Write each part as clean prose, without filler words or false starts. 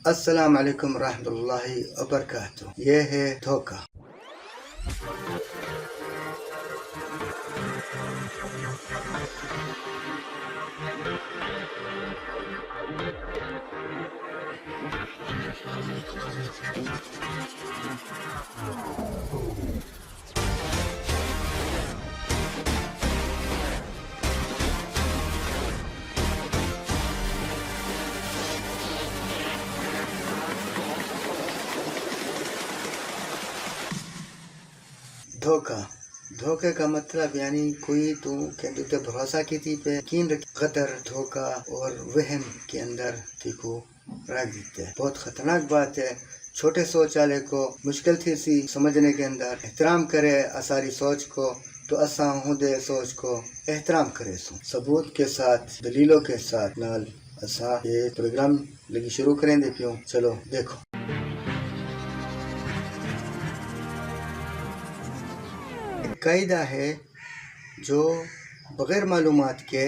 अस्सलाम वालेकुम रहमतुल्लाहि व बरकातुहू। ये है धोखा। धोखा धोखे का मतलब यानी कोई तू के भरोसा की थी पे यकीन रख कदर धोखा और वहम के अंदर देखो रख देते हैं। बहुत खतरनाक बात है। छोटे सोच वाले को मुश्किल थी सी समझने के अंदर एहतराम करे असारी सोच को तो असा हुदे सोच को एहतराम करे सो सबूत के साथ दलीलों के साथ नाल असा ये प्रोग्राम लगी शुरू करें दे पियो। चलो देखो। कायदा है जो बग़ैर मालूमात के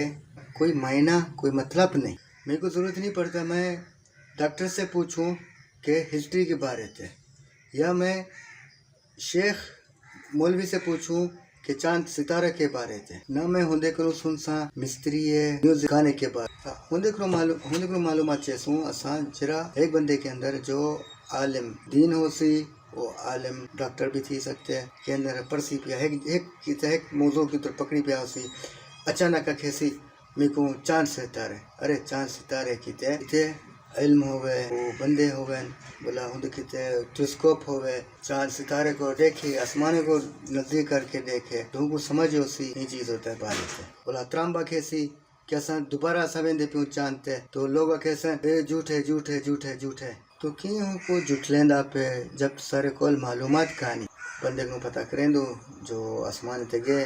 कोई मायना कोई मतलब नहीं। मेरे को ज़रूरत नहीं पड़ता मैं डॉक्टर से पूछूं कि हिस्ट्री के बारे में, या मैं शेख मौलवी से पूछूं कि चांद सितारे के बारे में, ना मैं हुंदे करो सुनसा मिस्त्री है न्यूज़ गाने के बारे हुंदे करो मालूमात चेसूं असा जरा एक बंदे के अंदर जो आलिम दीन हो सी वो आलिम डॉक्टर भी थी सकते हैं के अंदर परसी पिया एक मौजू की तरफ पकड़ी पिया सी अचानक खेसी मेरे को चांद सितारे अरे चांद सितारे किते इल्म होवे वो बंदे होवे बोला हूँ किते टेलीस्कोप होवे चांद सितारे को देखे आसमाने को नजदीक करके देखे तो को समझ हो सी ये चीज होता है बारे से बोला त्रांबा खेसी कैसा दोबारा सवेंदे पियो चांद ते तो लोग कैसे झूठे झूठे झूठे झूठे तो क्यों को जुटलेंदा पे जब सारे कोल मालूमात कहानी बंदे को पता करें दो जो आसमान ते गए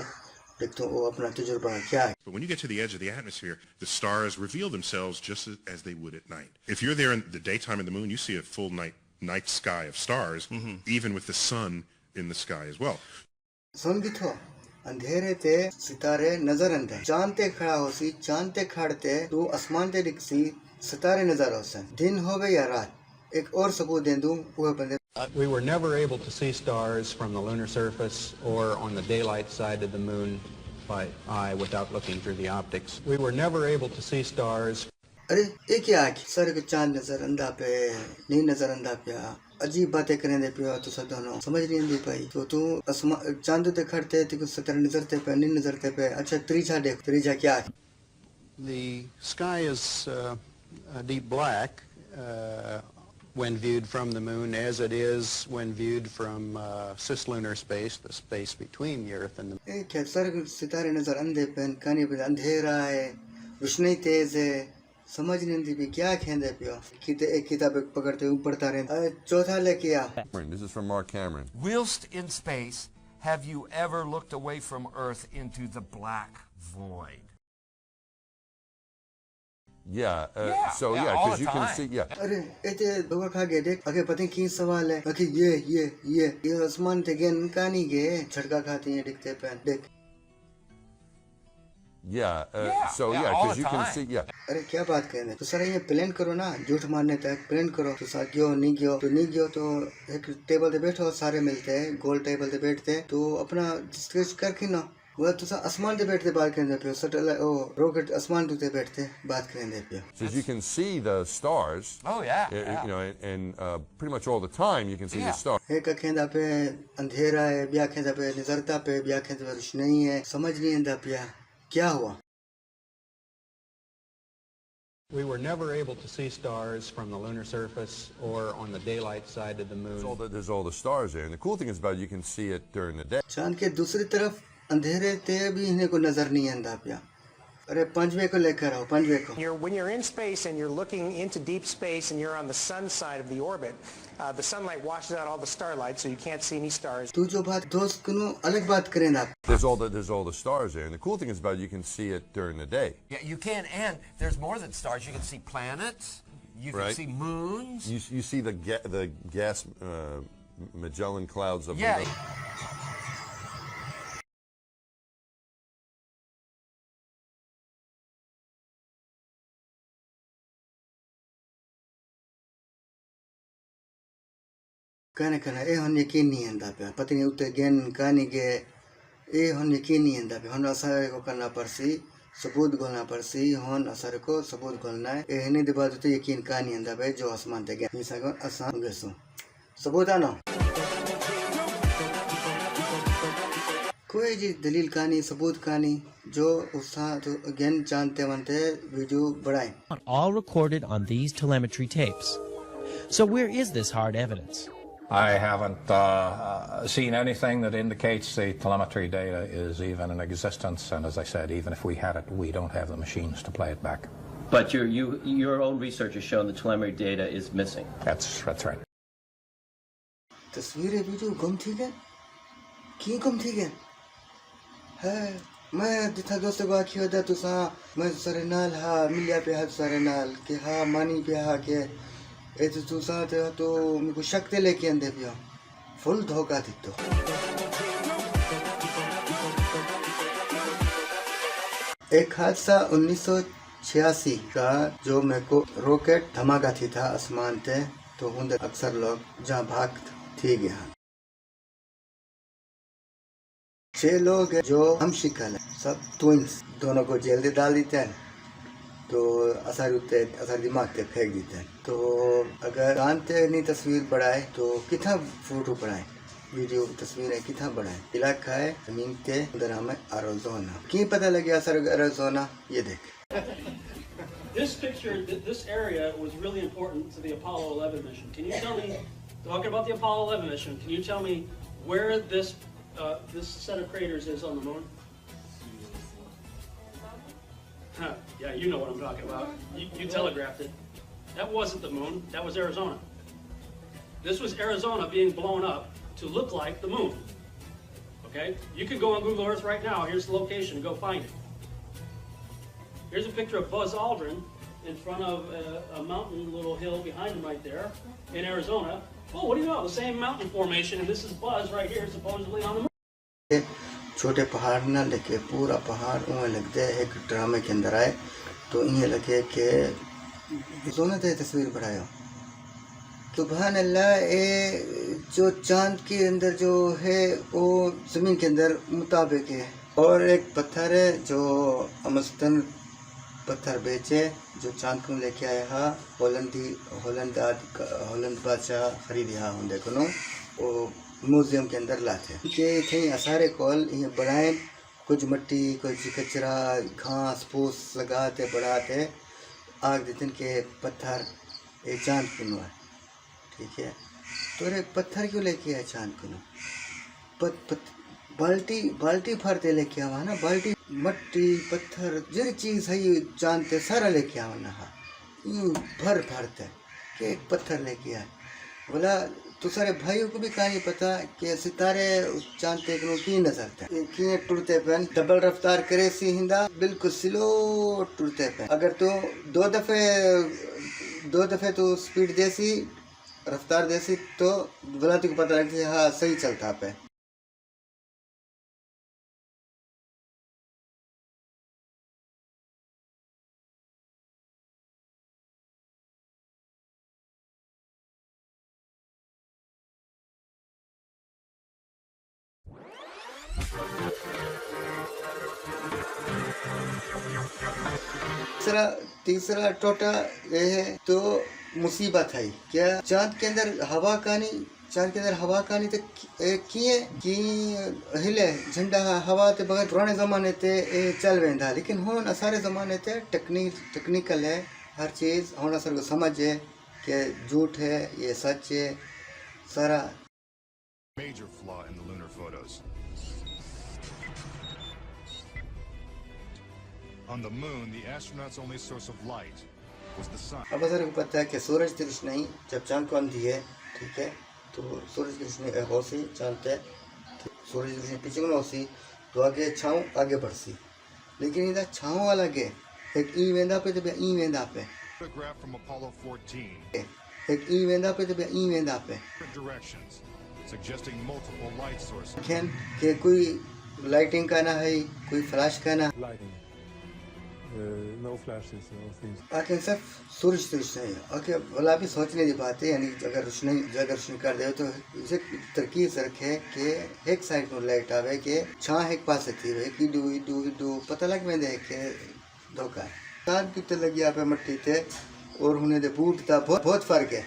देखो वो अपना तजुर्बा क्या है। But when you get to the edge of the atmosphere, the stars reveal themselves just as they would at night. If you're there in the daytime in the moon, you see a full night sky of stars, even with the sun in the sky as well. सुन भी थो अंधेरे ते सितारे नजर अंदे चांद ते खड़ा हो सी चांद ते खड़ते तो आसमान ते दिख सी सितारे नजर हो सन दिन होवे या रात। एक और सबूत दे दूं वो बंदे We were never able to see stars from the lunar surface or on the daylight side of the moon by eye without looking through the optics. We were never able to see stars. अरे ये क्या है sir के चांद नजर अंदा पे नहीं नजर अंदा पे अजीब बातें करें दे पियो तो सब दोनों समझ नहीं आती पाई तो तू चांद ते खड़ते तो कुछ सतर नजरते पे नहीं नजरते पे अच्छा त्रिजा देख त्रिजा क्या है। The sky is a deep black when viewed from the moon, as it is when viewed from cislunar space, the space between the Earth and the moon. क्या सर सितारे नजर अंधे पे कहानी पे अंधेरा है रोशनी तेज है समझ नहीं आती भी क्या खेंदे पियो एक किताब पकड़ते पढ़ता रहे चौथा लेके आ। This is from Mark Cameron. Whilst in space, have you ever looked away from Earth into the black void? Yeah. So yeah, yeah, all because the you can time. see. Yeah. अरे इतने धोखा खा गए देख अगे पता नहीं की सवाल है अगे ये आसमान ते गेन कहानी गए झटका खाते हैं दिखते पे देख। Yeah. So yeah, yeah, all because the you can time. see. Yeah. अरे क्या बात करें तो सर ये प्लान करो ना झूठ मारने तक प्लान करो तो सर क्यों नहीं गयो तो नहीं गयो तो एक टेबल पे बैठो सारे मिलते हैं गोल टेबल पे बैठते तो अपना डिस्कस करके ना वो तो सर आसमान पे बैठते बात करें पे सैटेलाइट ओ रॉकेट आसमान पे बैठते बात करें पे So you can see the stars. Oh yeah. You know, and pretty much all the time you can see the stars. एक खेंदा पे अंधेरा है ब्या खेंदा पे नजरता पे ब्या खेंदा पे रोशनी है समझ नहीं आंदा पिया क्या हुआ। We were never able to see stars from the lunar surface or on the daylight side of the moon. There's all the stars there, and the cool thing is about it, you can see it during the day. चांद के दूसरी तरफ अंधेरे ते भी इन्हें को नजर नहीं आंदा पिया। अरे पंजवे को लेकर आओ पंजवे को। When you're in space and you're looking into deep space and you're on the sun side of the orbit, the sunlight washes out all the starlight, so you can't see any stars. तू जो बात दोस्त कुनो अलग बात करें ना। There's all the stars there, and the cool thing is about it, you can see it during the day. Yeah, you can, and there's more than stars. You can see planets. You can Right. see moons. You see the gas Magellan clouds of the Yeah. moon. कहना ए हन यकीन नहीं आंदा पे पता नहीं उते gain कहानी के ए हन यकीन नहीं आंदा पे हन असारे को करना पड़सी सबूत गोलना पड़सी हन असारे को सबूत गोलना है ए हने दे बाद उते यकीन कहानी आंदा पे जो आसमान ते गए सगो असा गेसो सबूत आनो कोई जी दलील कहानी सबूत कहानी जो उसा तो अगेन जानते वनते वीडियो बढ़ाए all recorded on these telemetry tapes. So where is this hard evidence? I haven't seen anything that indicates the telemetry data is even in existence, and as I said, even if we had it, we don't have the machines to play it back. But your own research has shown the telemetry data is missing. That's right. तस्वीरें video गुम थी गए की गुम थी गए है मैं दिथा दोस्त को आखियो दा तुसा मैं सारे नाल हा मिलिया पे हा सारे नाल के हा मानी पे हा के ए तो तुसा तो मेरे को शक ते लेके आंदे पियो फुल धोखा दितो एक हादसा 1986 का जो मेरे को रॉकेट धमाका थी था आसमान ते तो हुंदे अक्सर लोग जहाँ भाग थी गया 6 लोग हैं जो हम शिकल है सब ट्विंस दोनों को जेल दे डाल देते हैं तो असर दिमाग पे फेंक देते हैं तो अगर जानते नहीं तस्वीर बढ़ाए तो कितना फोटो बढ़ाए वीडियो तस्वीरें कितना बढ़ाए इलाका है जमीन के अंदर हमें एरिज़ोना क्यों पता लगे असर एरिज़ोना ये देख This picture, this area was really important to the Apollo 11 mission. Can you tell me, talking about the Apollo 11 mission, can you tell me where this set of craters is on the moon? Huh, yeah, you know what I'm talking about. You telegraphed it. That wasn't the moon, that was Arizona. This was Arizona being blown up to look like the moon. Okay? You can go on Google Earth right now. Here's the location. Go find it. Here's a picture of Buzz Aldrin in front of a mountain, little hill behind him right there in Arizona. Oh, what do you know? The same mountain formation, and this is Buzz right here, supposedly on the moon. छोटे पहाड़ ना लेके पूरा पहाड़ उन्हें लगते है एक ड्रामे के अंदर आए तो इन्हें लगे कि सोने ते तस्वीर बढ़ाया सुभान अल्लाह ये जो चांद के अंदर जो है वो ज़मीन के अंदर मुताबिक है और एक पत्थर है जो अमस्तन पत्थर बेचे जो चांद को लेके आया हा होलंद बादशाह खरीदी हा होंगे को वो म्यूजियम के अंदर लाते के थे असारे कॉल ये बढ़ाए कुछ मिट्टी कुछ कचरा घास फूस लगाते बढ़ाते आग देते के पत्थर एक चांद कुनो है ठीक है तो रे पत्थर क्यों लेके आए चांद कुनो बाल्टी भरते लेके आवा ना बाल्टी मट्टी पत्थर जरी चीज है ये चांद सारा लेके आवा ना यूं भरते के एक पत्थर लेके आए बोला तो सारे भाइयों को भी कहानी पता कि सितारे चांद पे की नजर थे कि टूटते पेन डबल रफ्तार करे सी हिंदा बिल्कुल स्लो टूटते पेन अगर तो दो दफे तो स्पीड देसी रफ्तार देसी तो गलती को पता लगती है हाँ सही चलता पे तीसरा टोटा ये है तो मुसीबत है क्या चांद के अंदर हवा कहानी तो की हिले झंडा हवा ते बगैर पुराने ज़माने ते चल वेंदा लेकिन हुन सारे ज़माने ते टेक्निकल है हर चीज़ हुन असर को समझ है कि झूठ है ये सच है सारा Major flaw in the lunar photos. On the moon, the astronauts' only source of light was the sun. अब सर को पता है कि सूरज की रोशनी नहीं जब चांद को अंधी है ठीक है तो सूरज की रोशनी होसी चांद पे सूरज की रोशनी पीछे को होसी तो आगे छाँव आगे बढ़सी लेकिन इधर छाँव वाला के एक ई वेंदा पे तो ई वेंदा पे Photograph from Apollo 14. एक ई वेंदा पे तो ई वेंदा पे Directions, suggesting multiple light sources. कि कोई लाइटिंग का ना है कोई फ्लैश का ना no flashes, no things. आके सिर्फ सूरज नहीं आके भला भी सोचने की बात है यानी अगर रोशनी कर दे तो इसे तरकीब से रखे कि एक साइड में लाइट आवे कि छां एक पास थी वे कि दू पता लग में दे के धोखा तार की तो लगी आप मट्टी थे और होने दे बूट था बहुत फर्क है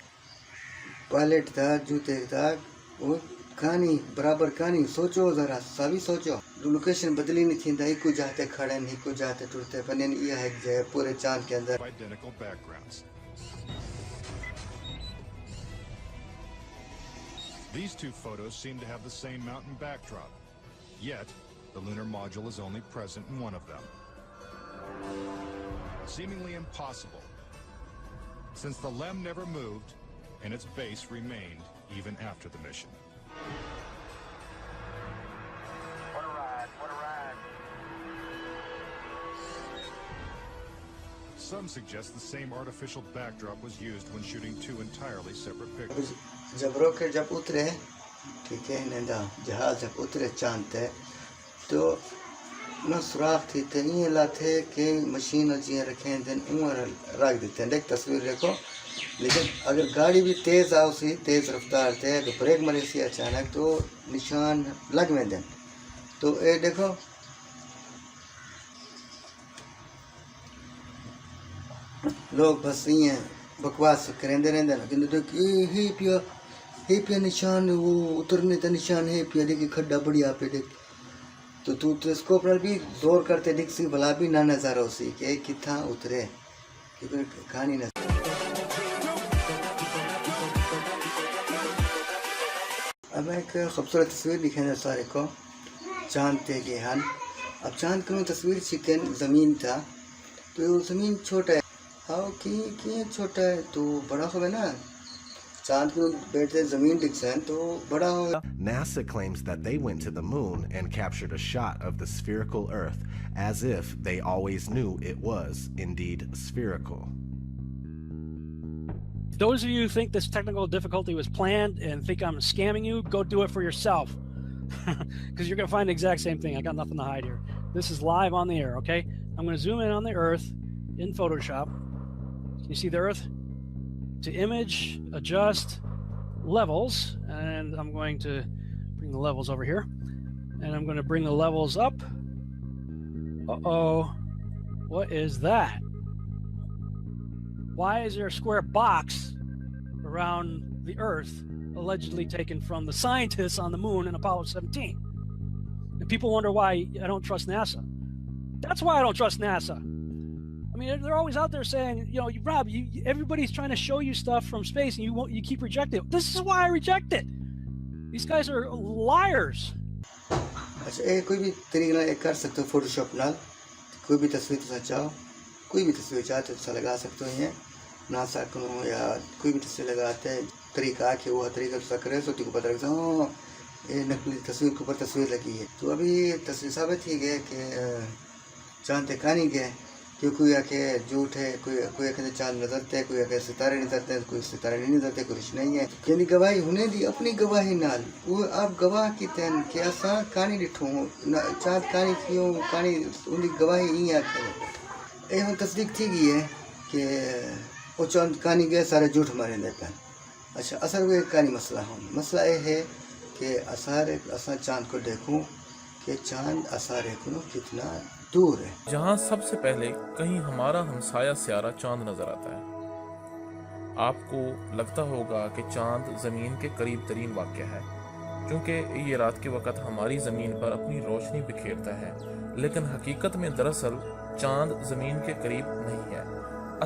पायलट था जूते था वो कहानी बराबर कहानी सोचो जरा सभी सोचो लोकेशन बदली नहीं थी एक को जाते खड़े नहीं को जाते टूटते पने ये है जे पूरे चांद के अंदर identical backgrounds. These two photos seem to have the same mountain backdrop. Yet, the lunar module is only present in one of them. Seemingly impossible, since the LEM never moved and its base remained even after the mission. What a ride, what a ride. Some suggest the same artificial backdrop was used when shooting two entirely separate pictures. जब rocket जब उतरे ठीक है नंदा जहाज जब उतरे चांद पे तो न सुराख थी ते ये लाथे के मशीन जी रखे दिन उमर रख देते हैं देख तस्वीर देखो लेकिन अगर गाड़ी भी तेज आओ सी तेज रफ्तार थे तो ब्रेक मारे सी अचानक तो निशान लग में दें तो ये देखो लोग बस ये बकवास करेंदे रहंदे ना किंतु देख ही पिया निशान वो उतरने का निशान है पिया देखिए खड्डा बढ़िया पे देख तो तू तो इसको पर भी जोर करते दिख सी भला भी ना नजर हो सी कि कितना उतरे क्योंकि कहानी न अब एक खूबसूरत तस्वीर दिखाने सारे को चांद ते के हाल अब चांद की तस्वीर चिकन ज़मीन था तो ज़मीन छोटा है हाँ कि छोटा है तो बड़ा होगा ना चांद को बैठे ज़मीन दिख जाए तो बड़ा होगा NASA claims that they went to the moon and captured a shot of the spherical Earth as if they always knew it was indeed spherical. Those of you who think this technical difficulty was planned and think I'm scamming you, go do it for yourself. Because you're going to find the exact same thing. I got nothing to hide here. This is live on the air, okay? I'm going to zoom in on the Earth in Photoshop. Can you see the Earth? To image, adjust, levels, and I'm going to bring the levels over here. And I'm going to bring the levels up. Uh-oh. What is that? Why is there a square box around the Earth allegedly taken from the scientists on the moon in Apollo 17? And people wonder why I don't trust NASA. That's why I don't trust NASA. I mean, they're always out there saying, you know, Rob, everybody's trying to show you stuff from space and you keep rejecting it. This is why I reject it. These guys are liars. अच्छा कोई भी तरीका एक कर सकते हो Photoshop नाल कोई भी तस्वीर तो चाहो कोई भी तस्वीर चाहते तो लगा सकते हैं नासा को या कोई भी तस्वीर लगाते हैं तरीका कि वो तरीका तो करे तो तुमको पता लगता है ये नकली तस्वीर के ऊपर तस्वीर लगी है तो अभी तस्वीर साबित ही गए कि चांद कहानी गए क्यों कोई आके झूठ है कोई आके चांद नजरते कोई आके सितारे नजरते कोई सितारे नहीं नजरते कुछ नहीं है यानी गवाही होने दी अपनी गवाही नाल वो आप गवाह की तन के असा कहानी डिठो चांद कहानी क्यों कहानी उनकी गवाही ही आके ये तस्दीक थी गई है कि वो चांद कहानी गए सारे झूठ मारे देते हैं अच्छा असर वो कहानी मसला ये है कि असा चांद को देखूं कि चांद असार कितना दूर है जहां सबसे पहले कहीं हमारा हमसाया सियारा चांद नजर आता है आपको लगता होगा कि चांद जमीन के करीब तरीन वाक़या है क्योंकि ये रात के वक़्त हमारी ज़मीन पर अपनी रोशनी बिखेरता है लेकिन हकीकत में दरअसल चांद ज़मीन के करीब नहीं है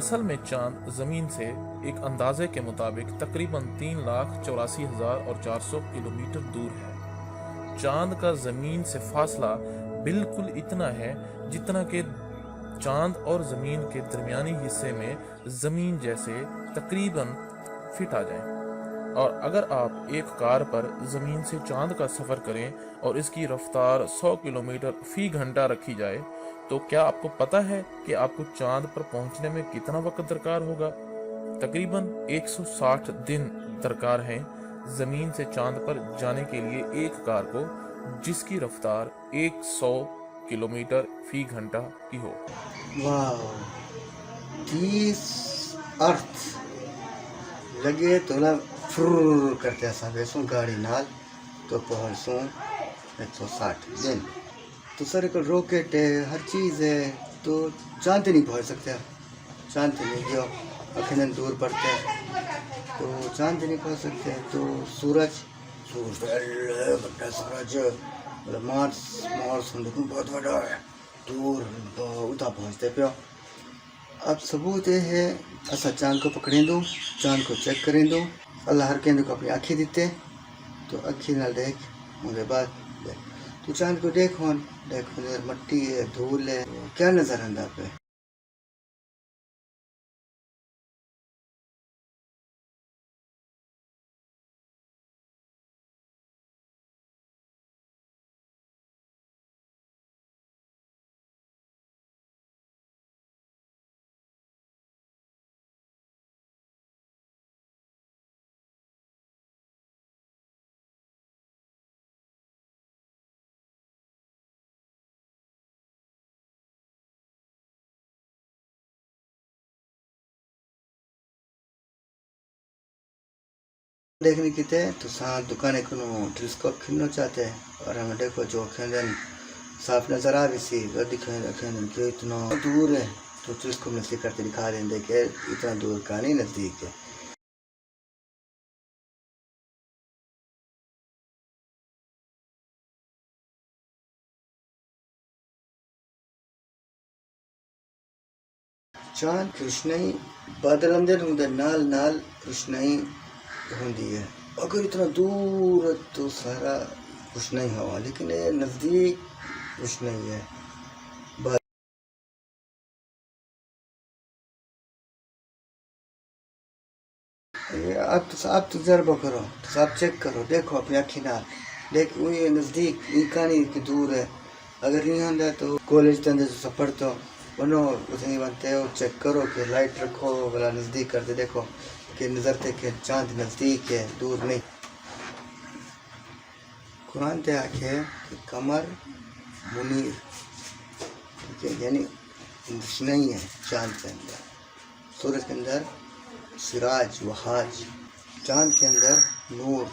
असल में चांद ज़मीन से एक अंदाजे के मुताबिक तकरीबन 3,84,400 किलोमीटर दूर है चांद का ज़मीन से फासला बिल्कुल इतना है जितना कि चांद और ज़मीन के दरमियानी हिस्से में ज़मीन जैसे तकरीबन फिट आ जाए और अगर आप एक कार पर ज़मीन से चांद का सफ़र करें और इसकी रफ्तार 100 किलोमीटर फ़ी घंटा रखी जाए तो क्या आपको पता है कि आपको चांद पर पहुंचने में कितना वक्त दरकार होगा तकरीबन 160 दिन दरकार हैं ज़मीन से चांद पर जाने के लिए एक कार को जिसकी रफ्तार 100 किलोमीटर फी घंटा की हो। वाह, 30 अर्थ लगे तो ना फुर करते असा वेसू गाड़ी नाल तो पहुंचूं 160 दिन। तो सर को रॉकेट है, हर चीज़ है, तो चांद नहीं पहुंच सकते। चांद नहीं गयो, अखिन दूर पड़ते तो चांद नहीं पहुंच सकते। तो सूरज बड़ा सूरज मतलब मार्स बहुत बड़ा है, दूर उता पहुंचते पे। अब सबूत ये है, असा चांद को पकड़ें दो, चांद को चेक करें दो। अल्लाह हर केंद्र को अपनी आँखें दीते तो अखी ना देख उसके बाद देख। तो चांद को देखो मट्टी है, धूल है, क्या नजर आंदा पे। देखने की थे तो साथ दुकाने को टेलीस्कोप खिलना चाहते हैं और हमें देखो जो खेलन साफ नजर आ रही सी खेलन क्यों इतना दूर है। तो टेलीस्कोप नजदीक करते दिखा देंगे कि इतना दूर का नहीं, नजदीक है। चांद कृष्णाई बादल अंदर होंगे नाल नाल कृष्णाई होंगी है। अगर इतना दूर है तो सारा कुछ नहीं हवा, लेकिन ये नज़दीक कुछ नहीं है। आप तो तजर्बा करो, तो आप चेक करो, देखो अपनी आँखी नाल देख, वही नज़दीक कहानी की दूर है। अगर नहीं आंदा तो कॉलेज के अंदर सफर तो बनो उसे बनते हो, चेक करो कि लाइट रखो वाला नज़दीक करते देखो कि नज़र थे कि चांद नज़दीक है, दूर नहीं। कुरान ते आखे कि कमर मुनीर, ठीक है, यानी नहीं है चांद के अंदर। सूरज के अंदर सिराज वहाज, चांद के अंदर नूर।